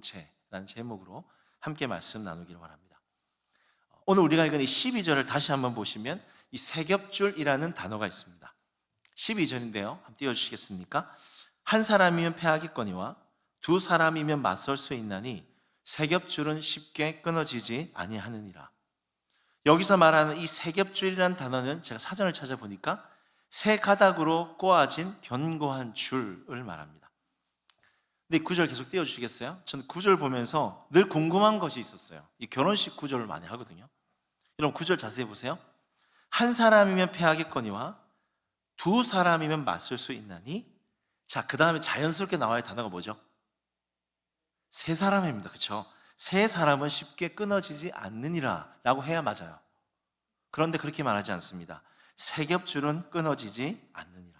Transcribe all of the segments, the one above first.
공동체라는 제목으로 함께 말씀 나누기를 원합니다. 오늘 우리가 읽은 이 12절을 다시 한번 보시면 이 세겹줄이라는 단어가 있습니다. 12절인데요, 한번 띄워주시겠습니까? 한 사람이면 패하겠거니와 두 사람이면 맞설 수 있나니 세겹줄은 쉽게 끊어지지 아니하느니라. 여기서 말하는 이 세겹줄이라는 단어는 제가 사전을 찾아보니까 세 가닥으로 꼬아진 견고한 줄을 말합니다. 근데 이 구절 계속 띄워주시겠어요? 저는 구절 보면서 늘 궁금한 것이 있었어요. 이 결혼식 구절을 많이 하거든요. 여러분 구절 자세히 보세요. 한 사람이면 패하겠거니와 두 사람이면 맞설 수 있나니. 자, 그 다음에 자연스럽게 나와야 할 단어가 뭐죠? 세 사람입니다. 그렇죠? 세 사람은 쉽게 끊어지지 않느니라 라고 해야 맞아요. 그런데 그렇게 말하지 않습니다. 세겹줄은 끊어지지 않느니라.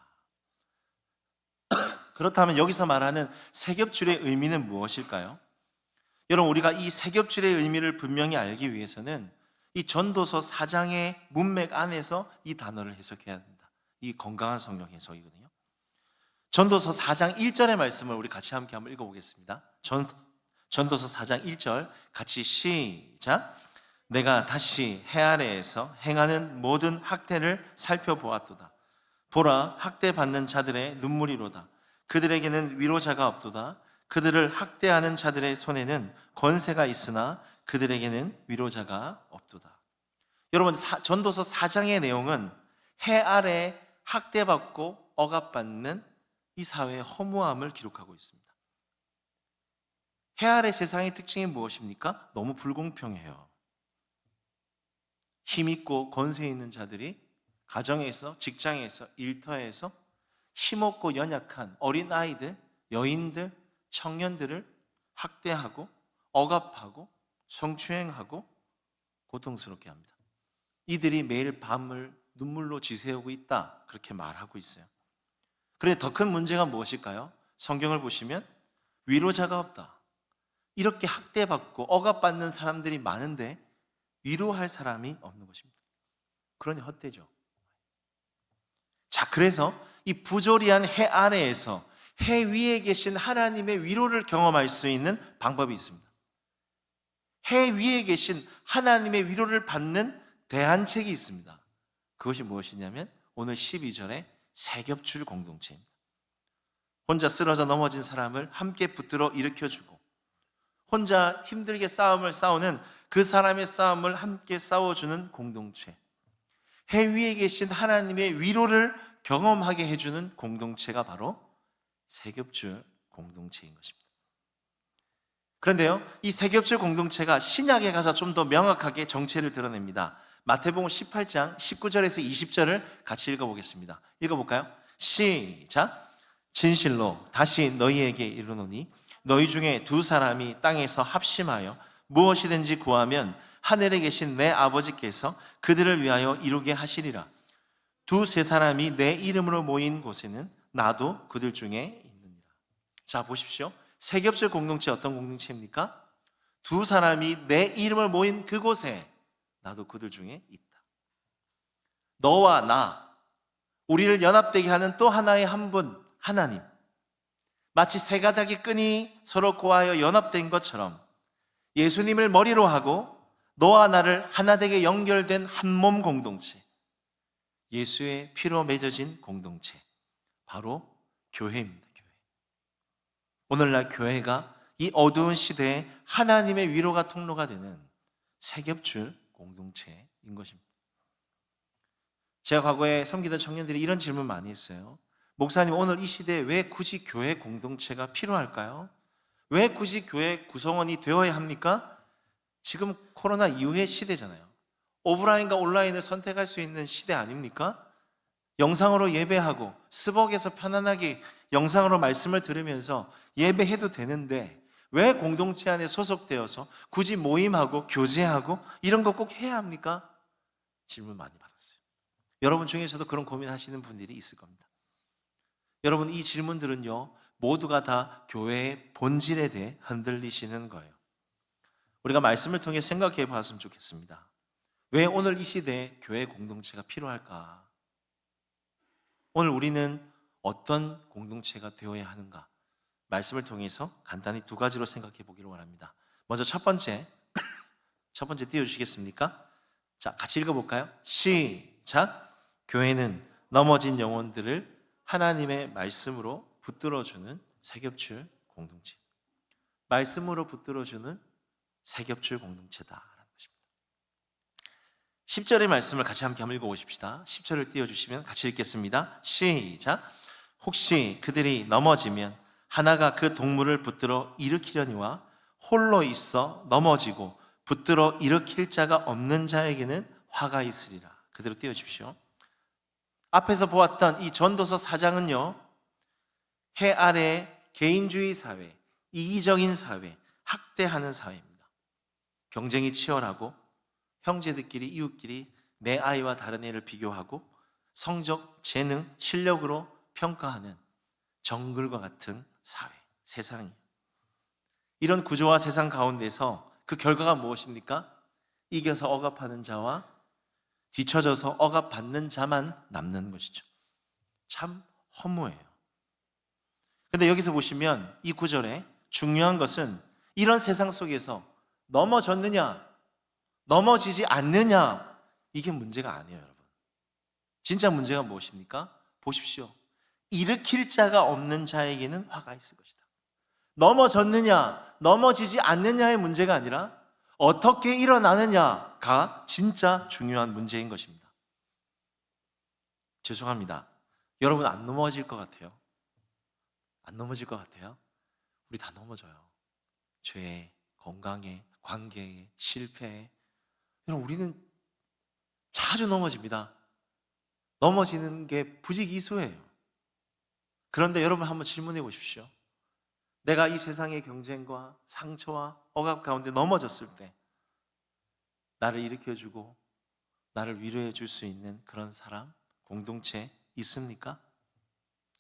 그렇다면 여기서 말하는 세겹줄의 의미는 무엇일까요? 여러분, 우리가 이 세겹줄의 의미를 분명히 알기 위해서는 이 전도서 4장의 문맥 안에서 이 단어를 해석해야 합니다. 이 건강한 성경 해석이거든요. 전도서 4장 1절의 말씀을 우리 같이 함께 한번 읽어보겠습니다. 전도서 4장 1절 같이 시작. 내가 다시 해 아래에서 행하는 모든 학대를 살펴보았도다. 보라, 학대받는 자들의 눈물이로다. 그들에게는 위로자가 없도다. 그들을 학대하는 자들의 손에는 권세가 있으나 그들에게는 위로자가 없도다. 여러분, 전도서 4장의 내용은 해 아래 학대받고 억압받는 이 사회의 허무함을 기록하고 있습니다. 해 아래 세상의 특징이 무엇입니까? 너무 불공평해요. 힘있고 권세 있는 자들이 가정에서, 직장에서, 일터에서 힘없고 연약한 어린아이들, 여인들, 청년들을 학대하고 억압하고 성추행하고 고통스럽게 합니다. 이들이 매일 밤을 눈물로 지새우고 있다, 그렇게 말하고 있어요. 그런데 더 큰 문제가 무엇일까요? 성경을 보시면 위로자가 없다. 이렇게 학대받고 억압받는 사람들이 많은데 위로할 사람이 없는 것입니다. 그러니 헛되죠. 자, 그래서 이 부조리한 해 아래에서 해 위에 계신 하나님의 위로를 경험할 수 있는 방법이 있습니다. 해 위에 계신 하나님의 위로를 받는 대안책이 있습니다. 그것이 무엇이냐면 오늘 12절의 세겹줄 공동체입니다. 혼자 쓰러져 넘어진 사람을 함께 붙들어 일으켜주고, 혼자 힘들게 싸움을 싸우는 그 사람의 싸움을 함께 싸워주는 공동체, 해 위에 계신 하나님의 위로를 경험하게 해주는 공동체가 바로 세겹줄 공동체인 것입니다. 그런데요, 이 세겹줄 공동체가 신약에 가서 좀 더 명확하게 정체를 드러냅니다. 마태복음 18장 19절에서 20절을 같이 읽어보겠습니다. 읽어볼까요? 시작. 진실로 다시 너희에게 이르노니 너희 중에 두 사람이 땅에서 합심하여 무엇이든지 구하면 하늘에 계신 내 아버지께서 그들을 위하여 이루게 하시리라. 두세 사람이 내 이름으로 모인 곳에는 나도 그들 중에 있느니라. 자, 보십시오. 세겹줄 공동체 어떤 공동체입니까? 두 사람이 내 이름을 모인 그곳에 나도 그들 중에 있다. 너와 나, 우리를 연합되게 하는 또 하나의 한 분, 하나님. 마치 세 가닥의 끈이 서로 고하여 연합된 것처럼 예수님을 머리로 하고 너와 나를 하나 되게 연결된 한 몸 공동체, 예수의 피로 맺어진 공동체, 바로 교회입니다. 교회. 오늘날 교회가 이 어두운 시대에 하나님의 위로가 통로가 되는 세겹줄 공동체인 것입니다. 제가 과거에 섬기던 청년들이 이런 질문 많이 했어요. 목사님, 오늘 이 시대에 왜 굳이 교회 공동체가 필요할까요? 왜 굳이 교회 구성원이 되어야 합니까? 지금 코로나 이후의 시대잖아요. 오프라인과 온라인을 선택할 수 있는 시대 아닙니까? 영상으로 예배하고 스벅에서 편안하게 영상으로 말씀을 들으면서 예배해도 되는데 왜 공동체 안에 소속되어서 굳이 모임하고 교제하고 이런 거 꼭 해야 합니까? 질문 많이 받았어요. 여러분 중에서도 그런 고민하시는 분들이 있을 겁니다. 여러분, 이 질문들은요, 모두가 다 교회의 본질에 대해 흔들리시는 거예요. 우리가 말씀을 통해 생각해 봤으면 좋겠습니다. 왜 오늘 이 시대에 교회 공동체가 필요할까? 오늘 우리는 어떤 공동체가 되어야 하는가? 말씀을 통해서 간단히 두 가지로 생각해 보기를 원합니다. 먼저 첫 번째 띄워주시겠습니까? 자, 같이 읽어볼까요? 시작! 교회는 넘어진 영혼들을 하나님의 말씀으로 붙들어주는 새겹줄 공동체. 말씀으로 붙들어주는 새겹줄 공동체다라는 것입니다. 10절의 말씀을 같이 함께 한번 읽어보십시다. 10절을 띄워주시면 같이 읽겠습니다. 시작! 혹시 그들이 넘어지면 하나가 그 동물을 붙들어 일으키려니와 홀로 있어 넘어지고 붙들어 일으킬 자가 없는 자에게는 화가 있으리라. 그대로 띄워주십시오. 앞에서 보았던 이 전도서 4장은요, 해 아래 개인주의 사회, 이기적인 사회, 학대하는 사회입니다. 경쟁이 치열하고 형제들끼리 이웃끼리 내 아이와 다른 애를 비교하고 성적, 재능, 실력으로 평가하는 정글과 같은 사회, 세상이에요. 이런 구조와 세상 가운데서 그 결과가 무엇입니까? 이겨서 억압하는 자와 뒤처져서 억압받는 자만 남는 것이죠. 참 허무해요. 근데 여기서 보시면 이 구절에 중요한 것은 이런 세상 속에서 넘어졌느냐, 넘어지지 않느냐, 이게 문제가 아니에요, 여러분. 진짜 문제가 무엇입니까? 보십시오. 일으킬 자가 없는 자에게는 화가 있을 것이다. 넘어졌느냐, 넘어지지 않느냐의 문제가 아니라 어떻게 일어나느냐가 진짜 중요한 문제인 것입니다. 죄송합니다. 여러분 안 넘어질 것 같아요? 안 넘어질 것 같아요? 우리 다 넘어져요. 죄에, 건강에, 관계에, 실패에. 여러분 우리는 자주 넘어집니다. 넘어지는 게 부지기수예요. 그런데 여러분 한번 질문해 보십시오. 내가 이 세상의 경쟁과 상처와 억압 가운데 넘어졌을 때 나를 일으켜주고 나를 위로해 줄 수 있는 그런 사람, 공동체 있습니까?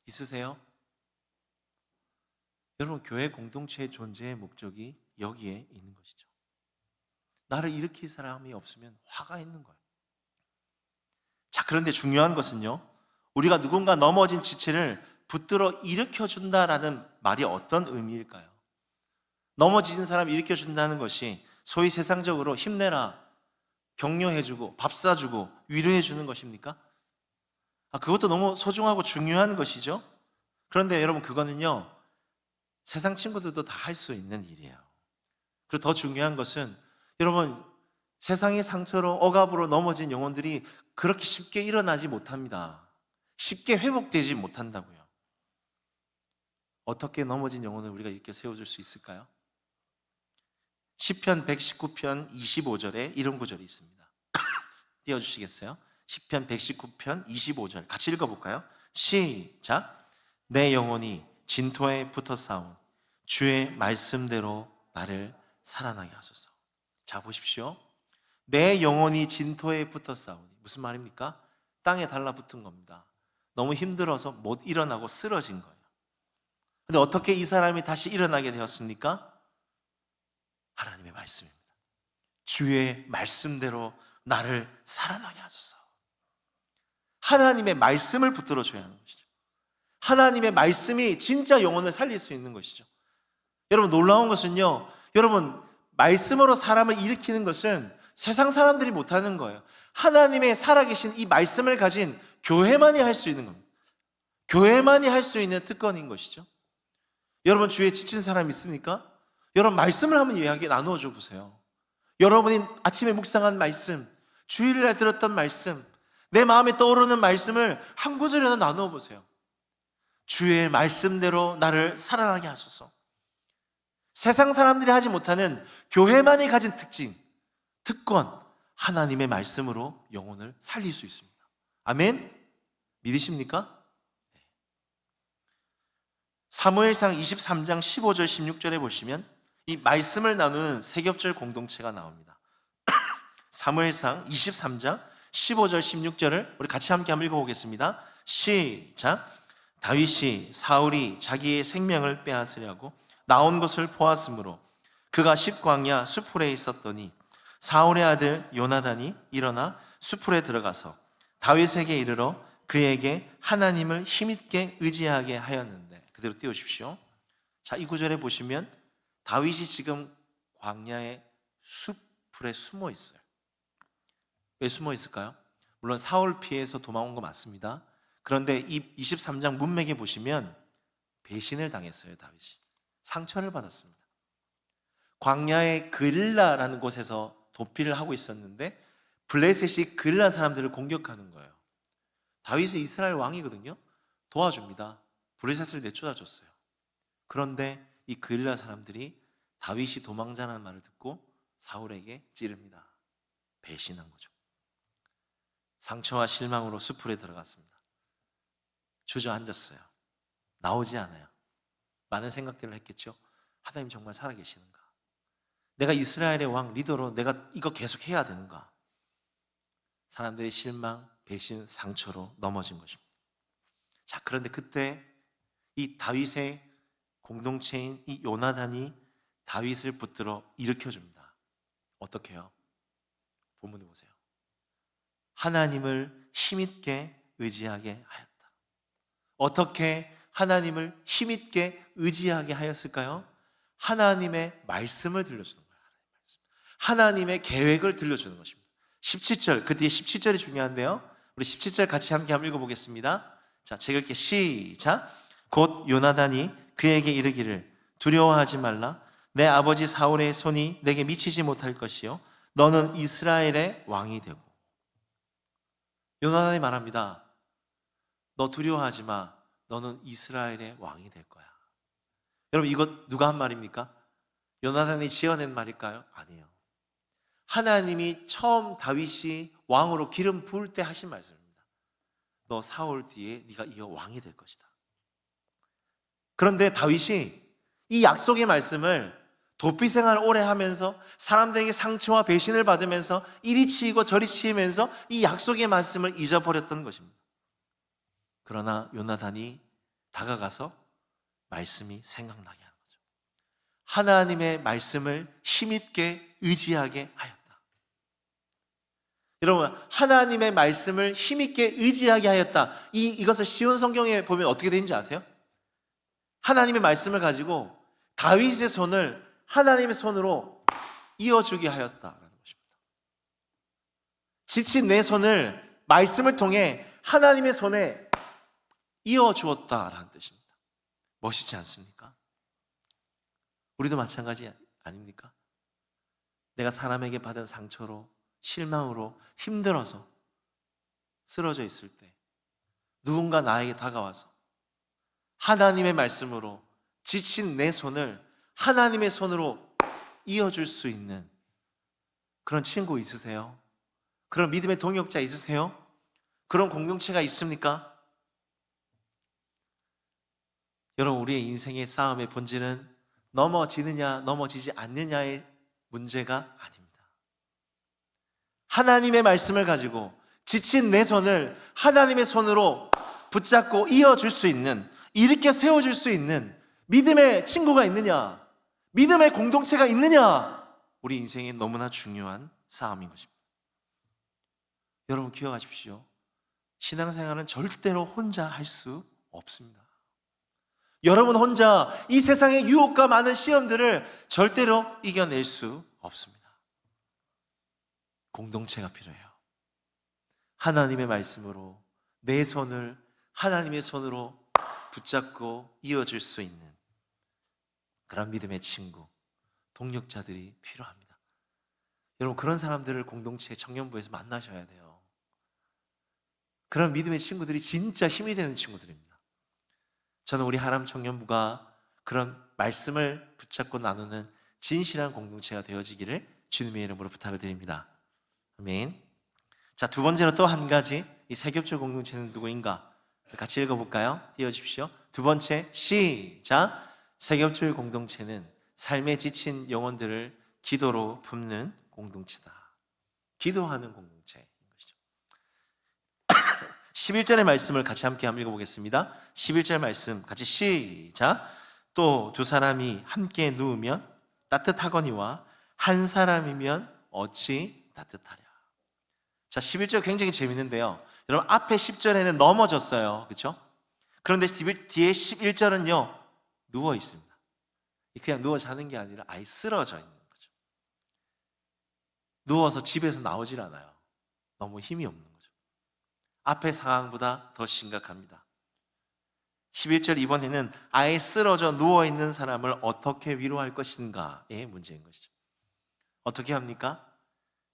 있으세요? 여러분 교회 공동체의 존재의 목적이 여기에 있는 것이죠. 나를 일으킬 사람이 없으면 화가 있는 거예요. 자, 그런데 중요한 것은요, 우리가 누군가 넘어진 지체를 붙들어 일으켜준다라는 말이 어떤 의미일까요? 넘어진 사람 일으켜준다는 것이 소위 세상적으로 힘내라, 격려해주고 밥 사주고 위로해주는 것입니까? 그것도 너무 소중하고 중요한 것이죠. 그런데 여러분 그거는요, 세상 친구들도 다 할 수 있는 일이에요. 그리고 더 중요한 것은 여러분 세상의 상처로 억압으로 넘어진 영혼들이 그렇게 쉽게 일어나지 못합니다. 쉽게 회복되지 못한다고요. 어떻게 넘어진 영혼을 우리가 이렇게 세워줄 수 있을까요? 시편 119편 25절에 이런 구절이 있습니다. 띄워주시겠어요? 시편 119편 25절 같이 읽어볼까요? 시작! 내 영혼이 진토에 붙어 싸운 주의 말씀대로 나를 살아나게 하소서. 자, 보십시오. 내 영혼이 진토에 붙어 싸우니 무슨 말입니까? 땅에 달라붙은 겁니다. 너무 힘들어서 못 일어나고 쓰러진 거예요. 근데 어떻게 이 사람이 다시 일어나게 되었습니까? 하나님의 말씀입니다. 주의 말씀대로 나를 살아나게 하소서. 하나님의 말씀을 붙들어줘야 하는 것이죠. 하나님의 말씀이 진짜 영혼을 살릴 수 있는 것이죠. 여러분 놀라운 것은요, 여러분 말씀으로 사람을 일으키는 것은 세상 사람들이 못하는 거예요. 하나님의 살아계신 이 말씀을 가진 교회만이 할 수 있는 겁니다. 교회만이 할 수 있는 특권인 것이죠. 여러분 주위에 지친 사람 있습니까? 여러분 말씀을 한번 이야기 나누어 줘 보세요. 여러분이 아침에 묵상한 말씀, 주일날 들었던 말씀, 내 마음에 떠오르는 말씀을 한 구절이라도 나누어 보세요. 주의 말씀대로 나를 살아나게 하소서. 세상 사람들이 하지 못하는 교회만이 가진 특권, 하나님의 말씀으로 영혼을 살릴 수 있습니다. 아멘? 믿으십니까? 사무엘상 23장 15절 16절에 보시면 이 말씀을 나누는 세겹절 공동체가 나옵니다. 사무엘상 23장 15절 16절을 우리 같이 함께 한번 읽어보겠습니다. 시작! 다윗이 사울이 자기의 생명을 빼앗으려고 나온 것을 보았으므로 그가 십광야 수풀에 있었더니 사울의 아들 요나단이 일어나 수풀에 들어가서 다윗에게 이르러 그에게 하나님을 힘있게 의지하게 하였는데, 그대로 띄우십시오. 자, 이 구절에 보시면 다윗이 지금 광야의 숲풀에 숨어 있어요. 왜 숨어 있을까요? 물론 사울 피해서 도망온 거 맞습니다. 그런데 이 23장 문맥에 보시면 배신을 당했어요. 다윗이 상처를 받았습니다. 광야의 그릴라라는 곳에서 도피를 하고 있었는데 블레셋이 그릴라 사람들을 공격하는 거예요. 다윗이 이스라엘 왕이거든요. 도와줍니다. 블레셋을 내쫓아줬어요. 그런데 이 그릴라 사람들이 다윗이 도망자라는 말을 듣고 사울에게 찌릅니다. 배신한 거죠. 상처와 실망으로 숲풀에 들어갔습니다. 주저앉았어요. 나오지 않아요. 많은 생각들을 했겠죠. 하나님 정말 살아계시는가? 내가 이스라엘의 왕 리더로 내가 이거 계속 해야 되는가? 사람들의 실망, 배신, 상처로 넘어진 것입니다. 자, 그런데 그때 이 다윗의 공동체인 이 요나단이 다윗을 붙들어 일으켜줍니다. 어떻게 해요? 본문을 보세요. 하나님을 힘있게 의지하게 하였다. 어떻게 하나님을 힘있게 의지하게 하였을까요? 하나님의 말씀을 들려주는 거예요. 하나님의 계획을 들려주는 것입니다. 17절, 그 뒤에 17절이 중요한데요. 우리 17절 같이 함께 한번 읽어보겠습니다. 자, 제가 읽게 시작. 곧 요나단이 그에게 이르기를 두려워하지 말라. 내 아버지 사울의 손이 내게 미치지 못할 것이요 너는 이스라엘의 왕이 되고. 요나단이 말합니다. 너 두려워하지 마. 너는 이스라엘의 왕이 될 거야. 여러분, 이것 누가 한 말입니까? 요나단이 지어낸 말일까요? 아니에요. 하나님이 처음 다윗이 왕으로 기름 부을 때 하신 말씀입니다. 너 사울 뒤에 네가 이어 왕이 될 것이다. 그런데 다윗이 이 약속의 말씀을 도피 생활 오래 하면서 사람들에게 상처와 배신을 받으면서 이리 치이고 저리 치이면서 이 약속의 말씀을 잊어버렸던 것입니다. 그러나 요나단이 다가가서 말씀이 생각나게 하는 거죠. 하나님의 말씀을 힘있게 의지하게 하였다. 여러분, 하나님의 말씀을 힘있게 의지하게 하였다. 이것을 쉬운 성경에 보면 어떻게 되는지 아세요? 하나님의 말씀을 가지고 다윗의 손을 하나님의 손으로 이어주게 하였다라는 것입니다. 지친 내 손을 말씀을 통해 하나님의 손에 이어주었다라는 뜻입니다. 멋있지 않습니까? 우리도 마찬가지 아닙니까? 내가 사람에게 받은 상처로, 실망으로, 힘들어서 쓰러져 있을 때 누군가 나에게 다가와서 하나님의 말씀으로 지친 내 손을 하나님의 손으로 이어줄 수 있는 그런 친구 있으세요? 그런 믿음의 동역자 있으세요? 그런 공동체가 있습니까? 여러분, 우리의 인생의 싸움의 본질은 넘어지느냐 넘어지지 않느냐의 문제가 아닙니다. 하나님의 말씀을 가지고 지친 내 손을 하나님의 손으로 붙잡고 이어줄 수 있는, 일으켜 세워줄 수 있는 믿음의 친구가 있느냐, 믿음의 공동체가 있느냐, 우리 인생에 너무나 중요한 싸움인 것입니다. 여러분 기억하십시오. 신앙생활은 절대로 혼자 할 수 없습니다. 여러분 혼자 이 세상의 유혹과 많은 시험들을 절대로 이겨낼 수 없습니다. 공동체가 필요해요. 하나님의 말씀으로 내 손을 하나님의 손으로 붙잡고 이어줄 수 있는 그런 믿음의 친구, 동력자들이 필요합니다. 여러분, 그런 사람들을 공동체 청년부에서 만나셔야 돼요. 그런 믿음의 친구들이 진짜 힘이 되는 친구들입니다. 저는 우리 하남 청년부가 그런 말씀을 붙잡고 나누는 진실한 공동체가 되어지기를 주님의 이름으로 부탁을 드립니다. 아멘. 자, 두 번째로 또 한 가지, 이 세겹줄 공동체는 누구인가? 같이 읽어볼까요? 띄워주십시오. 두 번째, 시작. 세겹줄 공동체는 삶에 지친 영혼들을 기도로 품는 공동체다. 기도하는 공동체인 것이죠. 11절의 말씀을 같이 함께 한번 읽어보겠습니다. 11절 말씀 같이 시작. 또 두 사람이 함께 누우면 따뜻하거니와 한 사람이면 어찌 따뜻하랴. 자, 11절 굉장히 재밌는데요. 여러분, 앞에 10절에는 넘어졌어요. 그렇죠? 그런데 뒤에 11절은요, 누워 있습니다. 그냥 누워 자는 게 아니라 아예 쓰러져 있는 거죠. 누워서 집에서 나오질 않아요. 너무 힘이 없는 거죠. 앞의 상황보다 더 심각합니다. 11절 이번에는 아예 쓰러져 누워있는 사람을 어떻게 위로할 것인가의 문제인 것이죠. 어떻게 합니까?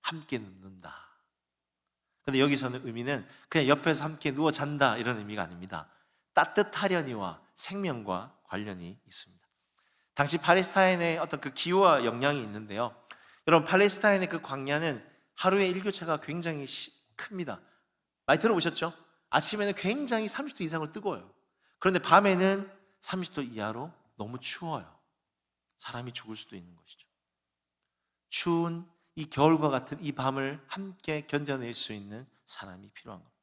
함께 눕는다. 근데 여기서는 의미는 그냥 옆에서 함께 누워 잔다 이런 의미가 아닙니다. 따뜻하려니와 생명과 관련이 있습니다. 당시 팔레스타인의 어떤 그 기후와 영향이 있는데요. 여러분, 팔레스타인의 그 광야는 하루의 일교차가 굉장히 큽니다. 많이 들어보셨죠? 아침에는 굉장히 30도 이상으로 뜨거워요. 그런데 밤에는 30도 이하로 너무 추워요. 사람이 죽을 수도 있는 것이죠. 추운 이 겨울과 같은 이 밤을 함께 견뎌낼 수 있는 사람이 필요한 겁니다.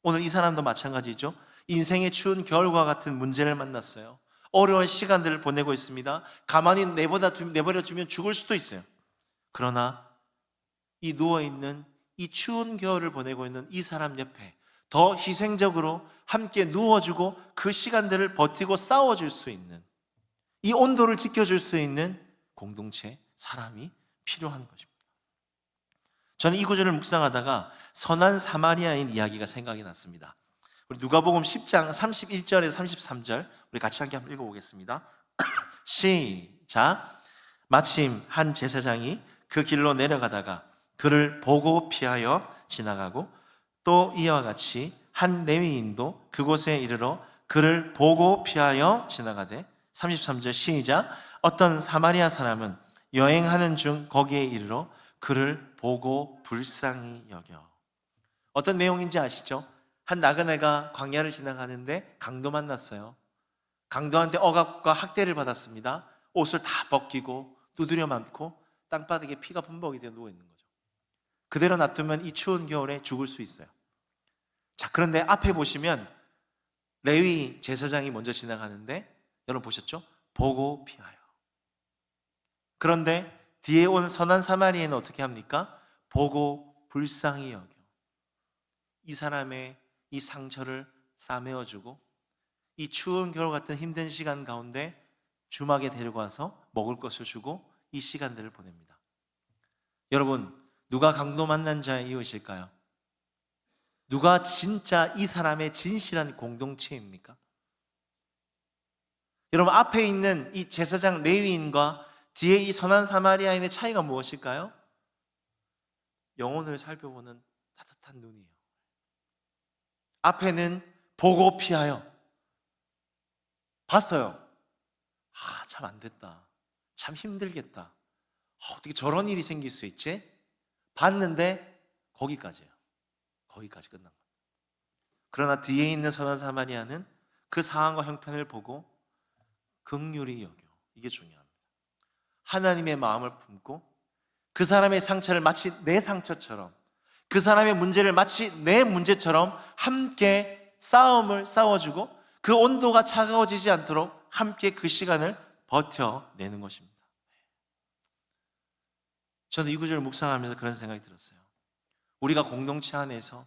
오늘 이 사람도 마찬가지죠. 인생의 추운 겨울과 같은 문제를 만났어요. 어려운 시간들을 보내고 있습니다. 가만히 내버려두면 죽을 수도 있어요. 그러나 이 누워있는 이 추운 겨울을 보내고 있는 이 사람 옆에 더 희생적으로 함께 누워주고 그 시간들을 버티고 싸워줄 수 있는, 이 온도를 지켜줄 수 있는 공동체, 사람이 필요한 것입니다. 저는 이 구절을 묵상하다가 선한 사마리아인 이야기가 생각이 났습니다. 우리 누가복음 10장 31절에서 33절 우리 같이 함께 한번 읽어보겠습니다. 시작. 마침 한 제사장이 그 길로 내려가다가 그를 보고 피하여 지나가고, 또 이와 같이 한 레위인도 그곳에 이르러 그를 보고 피하여 지나가되, 33절 시작. 어떤 사마리아 사람은 여행하는 중 거기에 이르러 그를 보고 불쌍히 여겨. 어떤 내용인지 아시죠? 한 나그네가 광야를 지나가는데 강도 만났어요. 강도한테 억압과 학대를 받았습니다. 옷을 다 벗기고 두드려 맞고 땅바닥에 피가 범벅이 되어 누워 있는 거죠. 그대로 놔두면 이 추운 겨울에 죽을 수 있어요. 자, 그런데 앞에 보시면 레위 제사장이 먼저 지나가는데 여러분 보셨죠? 보고 피하여. 그런데 뒤에 온 선한 사마리아는 어떻게 합니까? 보고 불쌍히 여겨. 이 사람의 이 상처를 싸매어주고 이 추운 겨울 같은 힘든 시간 가운데 주막에 데려가서 먹을 것을 주고 이 시간들을 보냅니다. 여러분, 누가 강도 만난 자의 이웃일까요? 누가 진짜 이 사람의 진실한 공동체입니까? 여러분, 앞에 있는 이 제사장 레위인과 뒤에 이 선한 사마리아인의 차이가 무엇일까요? 영혼을 살펴보는 따뜻한 눈이에요. 앞에는 보고 피하여 봤어요. 참 안 됐다. 참 힘들겠다. 어떻게 저런 일이 생길 수 있지? 봤는데 거기까지예요. 거기까지 끝난 거예요. 그러나 뒤에 있는 선한 사마리아는 그 상황과 형편을 보고 긍휼히 여겨. 이게 중요합니다. 하나님의 마음을 품고 그 사람의 상처를 마치 내 상처처럼, 그 사람의 문제를 마치 내 문제처럼 함께 싸움을 싸워주고 그 온도가 차가워지지 않도록 함께 그 시간을 버텨내는 것입니다. 저는 이 구절을 묵상하면서 그런 생각이 들었어요. 우리가 공동체 안에서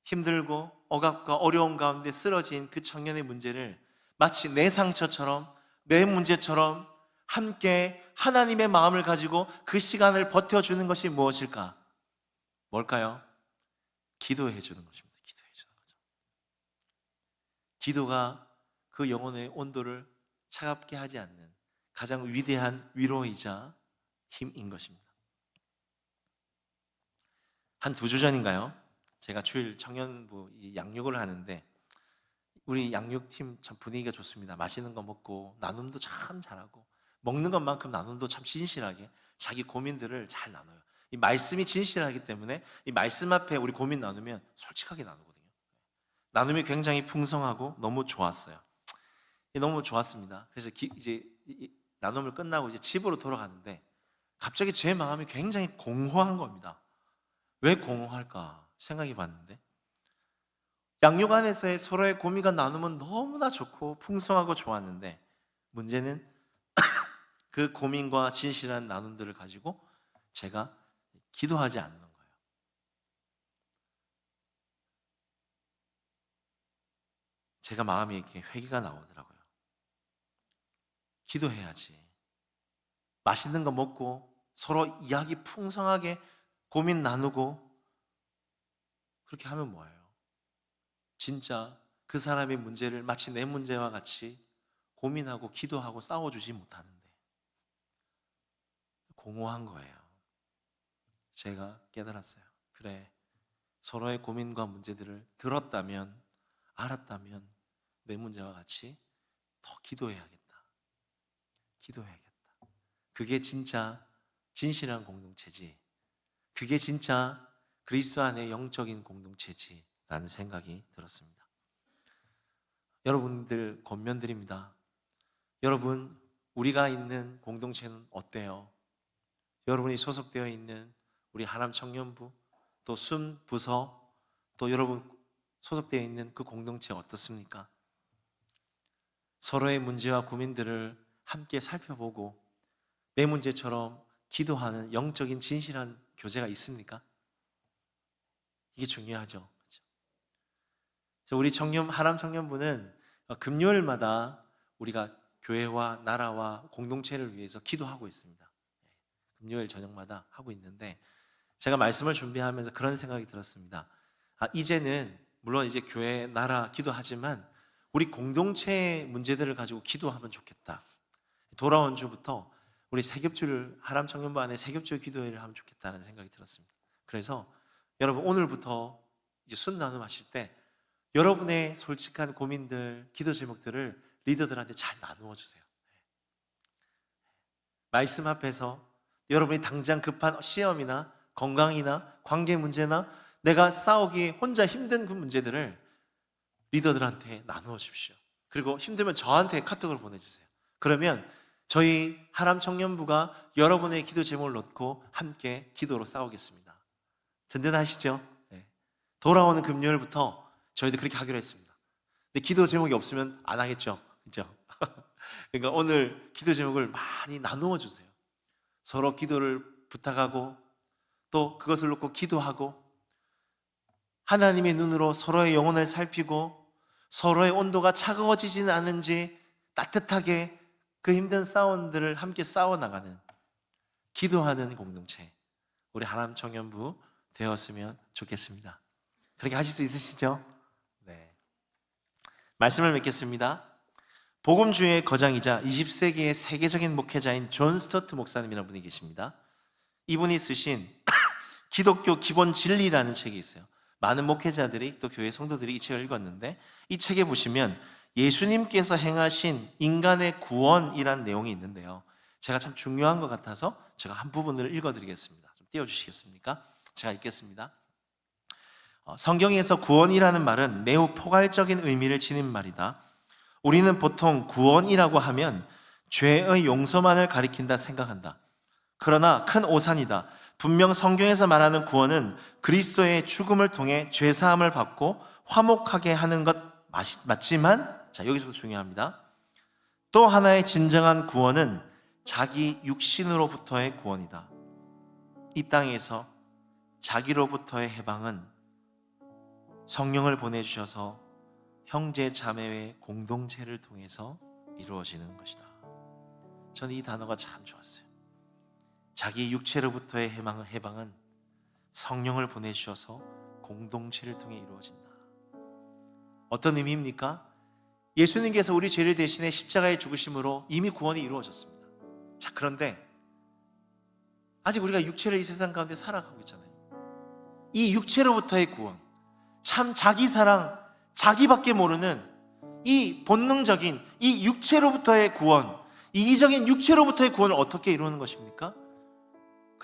힘들고 억압과 어려움 가운데 쓰러진 그 청년의 문제를 마치 내 상처처럼, 내 문제처럼 함께 하나님의 마음을 가지고 그 시간을 버텨주는 것이 무엇일까? 뭘까요? 기도해 주는 것입니다. 기도해 주는 거죠. 기도가 그 영혼의 온도를 차갑게 하지 않는 가장 위대한 위로이자 힘인 것입니다. 한 2주 전인가요? 제가 주일 청년부 양육을 하는데 우리 양육팀 참 분위기가 좋습니다. 맛있는 거 먹고 나눔도 참 잘하고 먹는 것만큼 나눔도 참 진실하게 자기 고민들을 잘 나눠요. 이 말씀이 진실하기 때문에 이 말씀 앞에 우리 고민 나누면 솔직하게 나누거든요. 나눔이 굉장히 풍성하고 너무 좋았어요. 너무 좋았습니다. 그래서 이제 나눔을 끝나고 이제 집으로 돌아가는데 갑자기 제 마음이 굉장히 공허한 겁니다. 왜 공허할까 생각해 봤는데 양육 안에서의 서로의 고민과 나누면 너무나 좋고 풍성하고 좋았는데 문제는 그 고민과 진실한 나눔들을 가지고 제가 기도하지 않는 거예요. 제가 마음에 이렇게 회개가 나오더라고요. 기도해야지. 맛있는 거 먹고 서로 이야기 풍성하게 고민 나누고 그렇게 하면 뭐예요? 진짜 그 사람의 문제를 마치 내 문제와 같이 고민하고 기도하고 싸워주지 못하는데 공허한 거예요. 제가 깨달았어요. 그래, 서로의 고민과 문제들을 들었다면, 알았다면 내 문제와 같이 더 기도해야겠다. 그게 진짜 진실한 공동체지. 그게 진짜 그리스도 안의 영적인 공동체지라는 생각이 들었습니다. 여러분들 권면드립니다. 여러분, 우리가 있는 공동체는 어때요? 여러분이 소속되어 있는 우리 하남 청년부, 또 순 부서, 또 여러분 소속되어 있는 그 공동체 어떻습니까? 서로의 문제와 고민들을 함께 살펴보고 내 문제처럼 기도하는 영적인 진실한 교제가 있습니까? 이게 중요하죠. 그렇죠? 우리 하남 청년부는 금요일마다 우리가 교회와 나라와 공동체를 위해서 기도하고 있습니다. 금요일 저녁마다 하고 있는데 제가 말씀을 준비하면서 그런 생각이 들었습니다. 이제는 물론 이제 교회, 나라 기도하지만 우리 공동체의 문제들을 가지고 기도하면 좋겠다. 돌아온 주부터 우리 세겹줄, 하남 청년부 안에 세겹줄 기도회를 하면 좋겠다는 생각이 들었습니다. 그래서 여러분 오늘부터 이제 순 나눔하실 때 여러분의 솔직한 고민들, 기도 제목들을 리더들한테 잘 나누어 주세요. 말씀 앞에서 여러분이 당장 급한 시험이나 건강이나 관계 문제나 내가 싸우기 혼자 힘든 그 문제들을 리더들한테 나누어 주십시오. 그리고 힘들면 저한테 카톡을 보내주세요. 그러면 저희 하남 청년부가 여러분의 기도 제목을 넣고 함께 기도로 싸우겠습니다. 든든하시죠? 네. 돌아오는 금요일부터 저희도 그렇게 하기로 했습니다. 근데 기도 제목이 없으면 안 하겠죠? 그죠? 그러니까 오늘 기도 제목을 많이 나누어 주세요. 서로 기도를 부탁하고 또 그것을 놓고 기도하고 하나님의 눈으로 서로의 영혼을 살피고 서로의 온도가 차가워지지는 않은지 따뜻하게 그 힘든 싸움들을 함께 싸워나가는 기도하는 공동체 우리 하남 청년부 되었으면 좋겠습니다. 그렇게 하실 수 있으시죠? 네. 말씀을 맺겠습니다. 복음주의 거장이자 20세기의 세계적인 목회자인 존 스토트 목사님이라는 분이 계십니다. 이분이 쓰신 기독교 기본 진리라는 책이 있어요. 많은 목회자들이 또 교회 성도들이 이 책을 읽었는데 이 책에 보시면 예수님께서 행하신 인간의 구원이라는 내용이 있는데요. 제가 참 중요한 것 같아서 제가 한 부분을 읽어드리겠습니다. 좀 띄워주시겠습니까? 제가 읽겠습니다. 성경에서 구원이라는 말은 매우 포괄적인 의미를 지닌 말이다. 우리는 보통 구원이라고 하면 죄의 용서만을 가리킨다 생각한다. 그러나 큰 오산이다. 분명 성경에서 말하는 구원은 그리스도의 죽음을 통해 죄사함을 받고 화목하게 하는 것 맞지만, 자, 여기서부터 중요합니다. 또 하나의 진정한 구원은 자기 육신으로부터의 구원이다. 이 땅에서 자기로부터의 해방은 성령을 보내주셔서 형제 자매의 공동체를 통해서 이루어지는 것이다. 저는 이 단어가 참 좋았어요. 자기 육체로부터의 해방은 성령을 보내주셔서 공동체를 통해 이루어진다. 어떤 의미입니까? 예수님께서 우리 죄를 대신해 십자가에 죽으심으로 이미 구원이 이루어졌습니다. 자, 그런데 아직 우리가 육체를 이 세상 가운데 살아가고 있잖아요. 이 육체로부터의 구원, 참 자기 사랑, 자기밖에 모르는 이 본능적인 이 육체로부터의 구원, 이기적인 육체로부터의 구원을 어떻게 이루는 것입니까?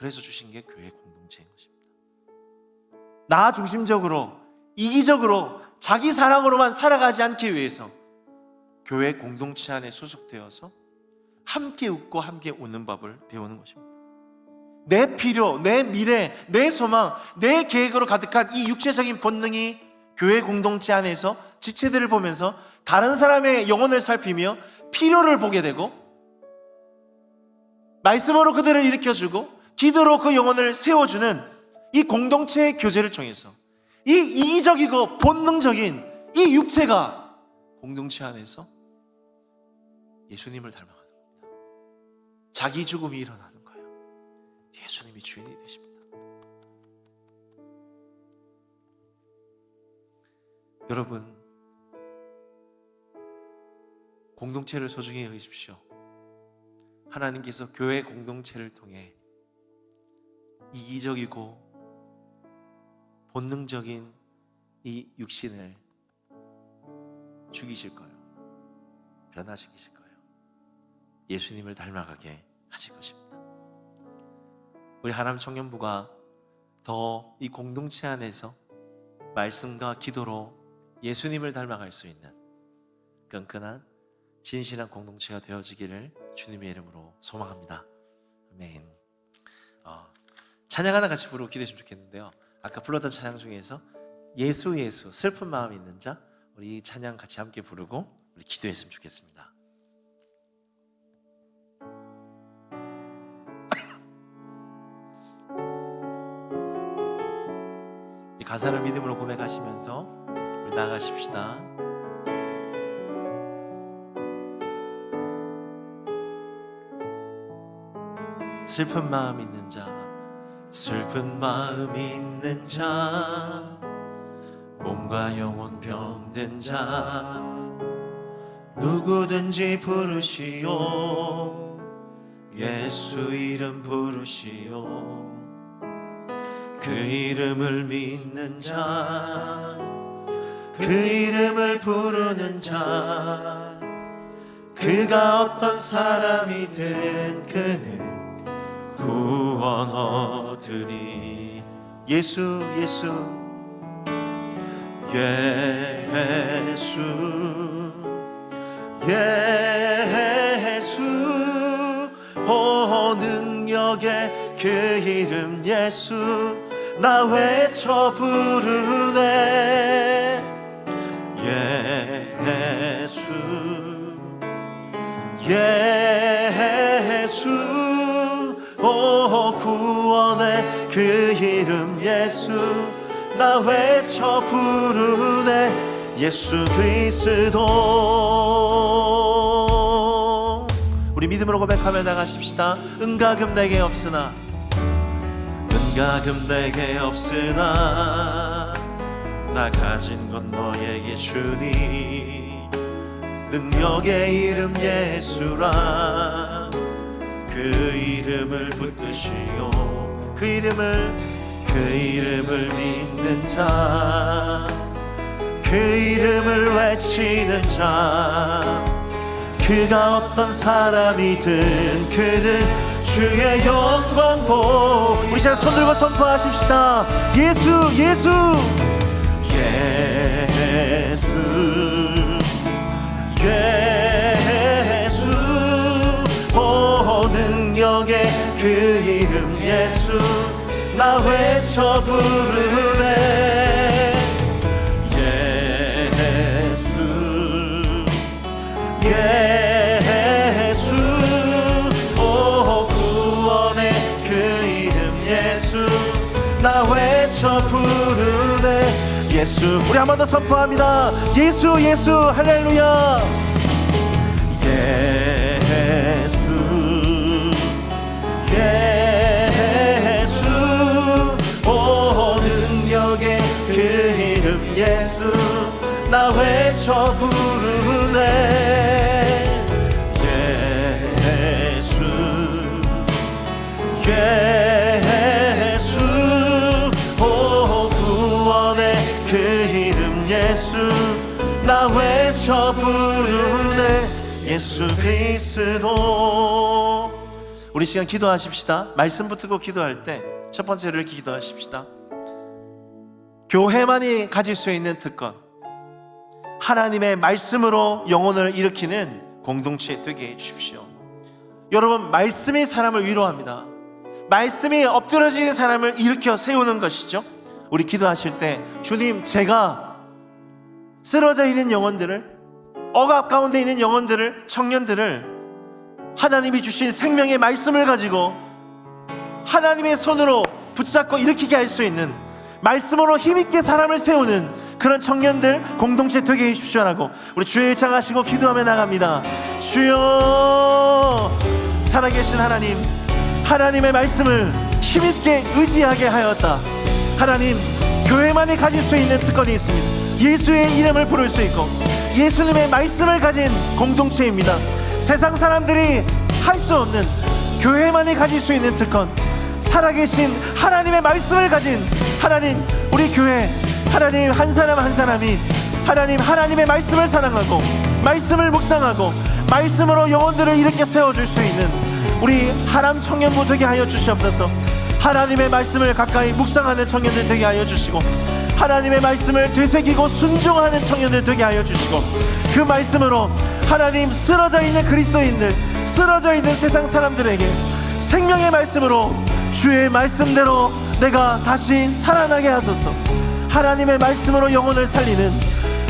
그래서 주신 게 교회 공동체인 것입니다. 나 중심적으로, 이기적으로, 자기 사랑으로만 살아가지 않기 위해서 교회 공동체 안에 소속되어서 함께 웃고 함께 웃는 법을 배우는 것입니다. 내 필요, 내 미래, 내 소망, 내 계획으로 가득한 이 육체적인 본능이 교회 공동체 안에서 지체들을 보면서 다른 사람의 영혼을 살피며 필요를 보게 되고 말씀으로 그들을 일으켜주고 기도로 그 영혼을 세워주는 이 공동체의 교제를 통해서 이 이기적이고 본능적인 이 육체가 공동체 안에서 예수님을 닮아가는 겁니다. 자기 죽음이 일어나는 거예요. 예수님이 주인이 되십니다. 여러분, 공동체를 소중히 여기십시오. 하나님께서 교회 공동체를 통해 이기적이고 본능적인 이 육신을 죽이실 거예요. 변화시키실 거예요. 예수님을 닮아가게 하실 것입니다. 우리 하남 청년부가 더 이 공동체 안에서 말씀과 기도로 예수님을 닮아갈 수 있는 끈끈한 진실한 공동체가 되어지기를 주님의 이름으로 소망합니다. 아멘. 찬양 하나 같이 부르고 기도했으면 좋겠는데요. 아까 불렀던 찬양 중에서 예수 예수 슬픈 마음 있는 자, 우리 이 찬양 같이 함께 부르고 우리 기도했으면 좋겠습니다. 이 가사를 믿음으로 고백하시면서 우리 나아가십시다. 슬픈 마음 있는 자, 슬픈 마음 있는 자, 몸과 영혼 병든 자, 누구든지 부르시오. 예수 이름 부르시오. 그 이름을 믿는 자, 그 이름을 부르는 자, 그가 어떤 사람이든 그는 구원 얻으리. 예수 예수 예수 예수, 오 능력의 그 이름 예수, 나 외쳐 부르네. 예수 예수, 오 구원의 그 이름 예수, 나 외쳐 부르네. 예수 그리스도. 우리 믿음으로 고백하며 나가십시다. 은가금 내게 없으나, 은가금 내게 없으나, 나 가진 건 너에게 주니. 능력의 이름 예수라, 그 이름을 붙드시오. 그 이름을 믿는 자, 그 이름을 외치는 자, 그가 어떤 사람이든 그는 주의 영광 보. 우리 시간 손 들고 선포하십시다. 예수 예수 예수 예수, 오 능력의 그 이름 예수, 나 외쳐 부르네. 예수 예수, 오 구원의 그 이름 예수, 나 외쳐 부르네. 예수. 우리 한 번 더 선포합니다. 예수 예수 할렐루야. 예수 예수, 오 능력의 그 이름 예수, 나 외쳐 부르네. 예수 예수, 오 구원의 그 이름 예수, 나 외쳐 부르네. 예수 그리스도. 우리 시간 기도하십시다. 말씀 붙들고 기도할 때 첫 번째로 이렇게 기도하십시다. 교회만이 가질 수 있는 특권, 하나님의 말씀으로 영혼을 일으키는 공동체 되게 해주십시오. 여러분, 말씀이 사람을 위로합니다. 말씀이 엎드러지는 사람을 일으켜 세우는 것이죠. 우리 기도하실 때, 주님, 제가 쓰러져 있는 영혼들을, 억압 가운데 있는 영혼들을, 청년들을 하나님이 주신 생명의 말씀을 가지고 하나님의 손으로 붙잡고 일으키게 할 수 있는, 말씀으로 힘있게 사람을 세우는 그런 청년들 공동체 되게 해주십시오 라고 우리 주의 일창하시고 기도하며 나갑니다. 주여 살아계신 하나님, 하나님의 말씀을 힘있게 의지하게 하였다. 하나님, 교회만이 가질 수 있는 특권이 있습니다. 예수의 이름을 부를 수 있고 예수님의 말씀을 가진 공동체입니다. 세상 사람들이 할 수 없는, 교회만이 가질 수 있는 특권, 살아계신 하나님의 말씀을 가진 하나님, 우리 교회 하나님 한 사람 한 사람이 하나님의 말씀을 사랑하고 말씀을 묵상하고 말씀으로 영혼들을 일으켜 세워줄 수 있는 우리 하람 청년부 되게 하여 주시옵소서. 하나님의 말씀을 가까이 묵상하는 청년들 되게 하여 주시고 하나님의 말씀을 되새기고 순종하는 청년들 되게 하여 주시고 그 말씀으로 하나님 쓰러져 있는 그리스도인들, 쓰러져 있는 세상 사람들에게 생명의 말씀으로 주의 말씀대로 내가 다시 살아나게 하소서. 하나님의 말씀으로 영혼을 살리는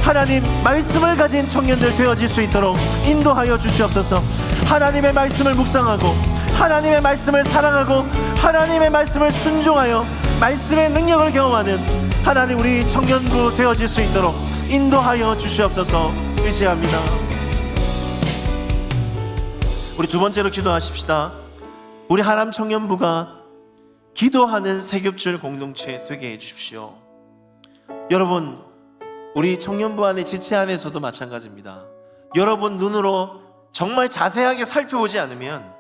하나님 말씀을 가진 청년들 되어질 수 있도록 인도하여 주시옵소서. 하나님의 말씀을 묵상하고 하나님의 말씀을 사랑하고 하나님의 말씀을 순종하여 말씀의 능력을 경험하는 하나님 우리 청년부 되어질 수 있도록 인도하여 주시옵소서. 의지합니다. 우리 두 번째로 기도하십시다. 우리 하람 청년부가 기도하는 세겹줄 공동체 되게 해주십시오. 여러분, 우리 청년부 안에 지체 안에서도 마찬가지입니다. 여러분 눈으로 정말 자세하게 살펴보지 않으면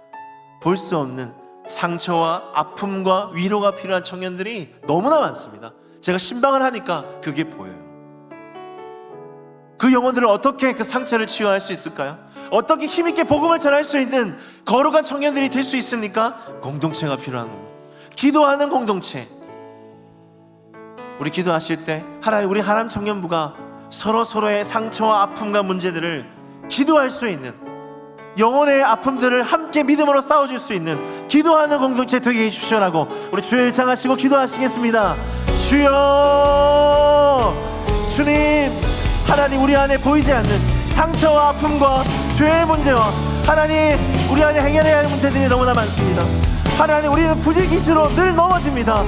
볼 수 없는 상처와 아픔과 위로가 필요한 청년들이 너무나 많습니다. 제가 신방을 하니까 그게 보여요. 그 영혼들을 어떻게 그 상처를 치유할 수 있을까요? 어떻게 힘있게 복음을 전할 수 있는 거룩한 청년들이 될 수 있습니까? 공동체가 필요한 겁니다. 기도하는 공동체. 우리 기도하실 때 하나님, 우리 하람 청년부가 서로의 상처와 아픔과 문제들을 기도할 수 있는, 영혼의 아픔들을 함께 믿음으로 싸워줄 수 있는 기도하는 공동체 되게 해주시라고 우리 주여 일창하시고 기도하시겠습니다. 주여, 주님, 하나님 우리 안에 보이지 않는 상처와 아픔과 죄의 문제와 하나님 우리 안에 해결해야 할 문제들이 너무나 많습니다. 하나님, 우리는 부지기수로 늘 넘어집니다.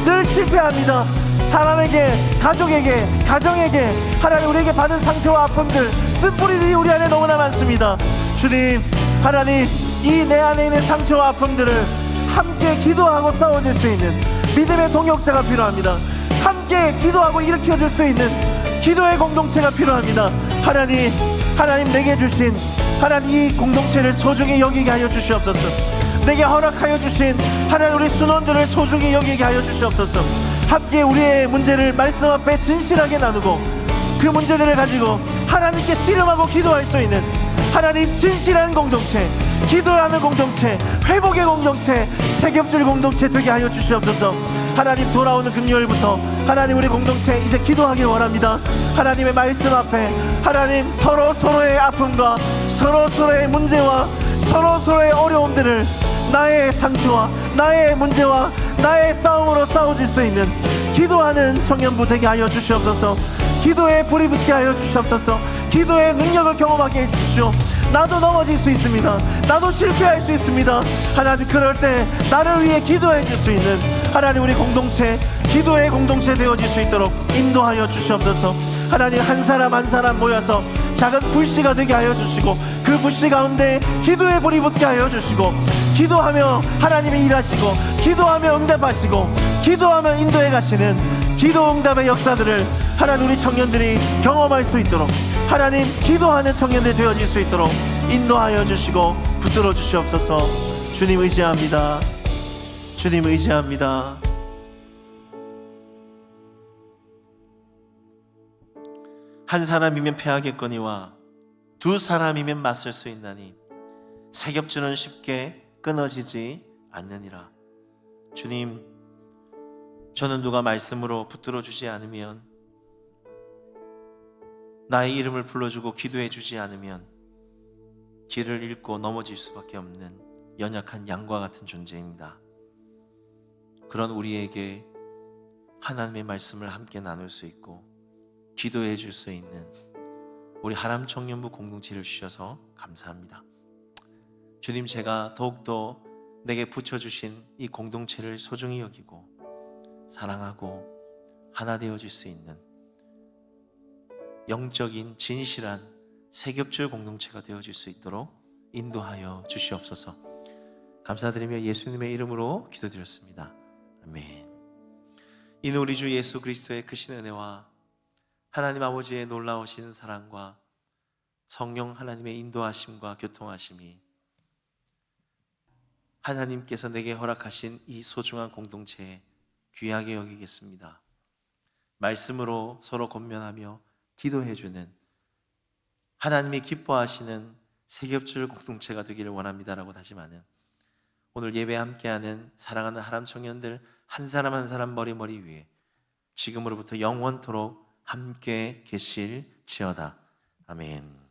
늘 실패합니다. 사람에게, 가족에게, 가정에게 하나님 우리에게 받은 상처와 아픔들, 쓴뿌리들이 우리 안에 너무나 많습니다. 주님, 하나님 이 내 안에 있는 상처와 아픔들을 함께 기도하고 싸워줄 수 있는 믿음의 동역자가 필요합니다. 함께 기도하고 일으켜줄 수 있는 기도의 공동체가 필요합니다. 하나님 내게 주신 하나님 이 공동체를 소중히 여기게 하여 주시옵소서. 내게 허락하여 주신 하나님 우리 순원들을 소중히 여기게 하여 주시옵소서. 함께 우리의 문제를 말씀 앞에 진실하게 나누고 그 문제들을 가지고 하나님께 씨름하고 기도할 수 있는 하나님 진실한 공동체, 기도하는 공동체, 회복의 공동체, 세겹줄 공동체 되게 하여 주시옵소서. 하나님, 돌아오는 금요일부터 하나님 우리 공동체 이제 기도하길 원합니다. 하나님의 말씀 앞에 하나님 서로의 아픔과 서로의 문제와 서로의 어려움들을 나의 상처와 나의 문제와 나의 싸움으로 싸워줄 수 있는 기도하는 청년부 되게 하여 주시옵소서. 기도에 불이 붙게 하여 주시옵소서. 기도의 능력을 경험하게 해주시오. 나도 넘어질 수 있습니다. 나도 실패할 수 있습니다. 하나님, 그럴 때 나를 위해 기도해 줄 수 있는 하나님 우리 공동체, 기도의 공동체 되어질 수 있도록 인도하여 주시옵소서. 하나님, 한 사람 한 사람 모여서 작은 불씨가 되게 하여 주시고 그 불씨 가운데 기도의 불이 붙게 하여 주시고 기도하며 하나님이 일하시고 기도하며 응답하시고 기도하며 인도해 가시는 기도 응답의 역사들을 하나님 우리 청년들이 경험할 수 있도록 하나님 기도하는 청년들 되어질 수 있도록 인도하여 주시고 붙들어 주시옵소서. 주님 의지합니다. 주님 의지합니다. 한 사람이면 패하겠거니와 두 사람이면 맞설 수 있나니 세겹줄은 쉽게 끊어지지 않느니라. 주님, 저는 누가 말씀으로 붙들어 주지 않으면, 나의 이름을 불러주고 기도해 주지 않으면 길을 잃고 넘어질 수밖에 없는 연약한 양과 같은 존재입니다. 그런 우리에게 하나님의 말씀을 함께 나눌 수 있고 기도해 줄 수 있는 우리 하람 청년부 공동체를 주셔서 감사합니다. 주님, 제가 더욱더 내게 붙여주신 이 공동체를 소중히 여기고 사랑하고 하나 되어질 수 있는 영적인 진실한 세겹줄 공동체가 되어질 수 있도록 인도하여 주시옵소서. 감사드리며 예수님의 이름으로 기도드렸습니다. 아멘. 이는 우리 주 예수 그리스도의 크신 은혜와 하나님 아버지의 놀라우신 사랑과 성령 하나님의 인도하심과 교통하심이 하나님께서 내게 허락하신 이 소중한 공동체에 귀하게 여기겠습니다. 말씀으로 서로 권면하며 기도해주는 하나님이 기뻐하시는 세겹줄 공동체가 되기를 원합니다라고 다짐하는 오늘 예배 함께하는 사랑하는 하람 청년들 한 사람 한 사람 머리 위에 지금으로부터 영원토록 함께 계실지어다. 아멘.